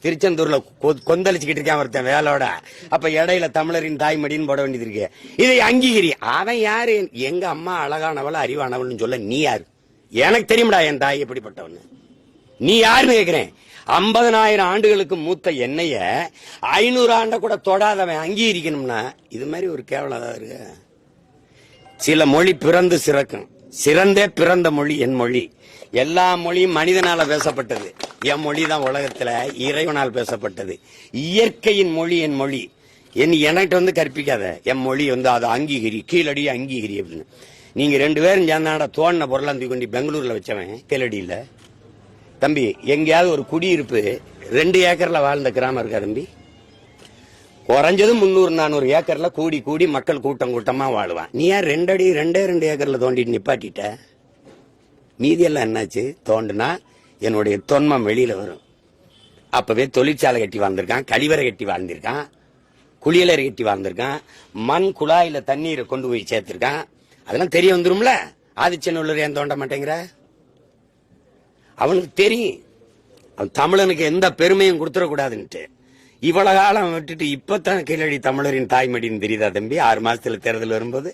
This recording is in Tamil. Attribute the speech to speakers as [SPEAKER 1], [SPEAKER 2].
[SPEAKER 1] திருச்செந்தூர்ல கொந்தளிச்சுக்கிட்டு இருக்கான் ஒருத்தன் வேலோட. அப்ப இடையில தமிழரின் தாய்மடின்னு போட வேண்டியது இருக்கு. இதை அங்கீகரி. அவன் யாரு? எங்க அம்மா அழகானவள் அறிவானவள்னு சொல்ல நீ யாரு? எனக்கு தெரியும்டா என் தாய் எப்படிப்பட்டவன்னு. நீ யாருன்னு கேக்குறேன். 50,000 ஆண்டுகளுக்கு மூத்த என்னைய 500 ஆண்ட கூட தொடாதவன் அங்கீகரிக்கணும்னா இது மாதிரி ஒரு கேவலம் இருக்கு. சில மொழி பிறந்து சிறக்கும். சிறந்தே பிறந்த மொழி என் மொழி. எல்லா மொழியும் மனிதனால பேசப்பட்டது. என் மொழி தான் உலகத்துல இறைவனால் பேசப்பட்டது. இயற்கையின் மொழி என் மொழி. என்கிட்ட வந்து கற்பிக்காத. என் மொழி வந்து அதை அங்கீகரி, கீழடி அங்கீகரி அப்படின்னு. நீங்க 2 பேரும் சேர்ந்தாடா தோண்டின பொருளாந்தி கொண்டு பெங்களூர்ல வச்சவன் கீழடியில. தம்பி எங்கேயாவது ஒரு குடியிருப்பு 2 ஏக்கர்ல வாழ்ந்த கிராமம் இருக்கா தம்பி? குறைஞ்சது 300-400 ஏக்கர்ல கூடி கூடி மக்கள் கூட்டம் கூட்டமா வாழுவான். நீ யார் 2 ஏக்கர்ல தோண்டிட்டு நிப்பாட்டிட்ட? மீதி எல்லாம் என்னாச்சு? தோண்டுனா என்னுடைய தொன்மம் வெளியில வரும். அப்பவே தொழிற்சாலை கட்டி வாழ்ந்திருக்கான், கழிவறை கட்டி வாழ்ந்திருக்கான், குளியலறை கட்டி வாழ்ந்திருக்கான், மண் குழாயில தண்ணீரை கொண்டு போய் சேர்த்திருக்கான். அதெல்லாம் தெரிய வந்துரும்ல. ஆதிச்சநல்லூர் ஏன் தோண்ட மாட்டேங்கிற? அவனுக்கு தெரியும் அவன் தமிழனுக்கு எந்த பெருமையும் கொடுத்துடக்கூடாதுன்ட்டு. இவ்வளவு காலம் விட்டுட்டு இப்பதான் கீழடி தமிழரின் தாய்மடின்னு தெரியுதா தம்பி? 6 மாசத்துல தேர்தல் வரும்போது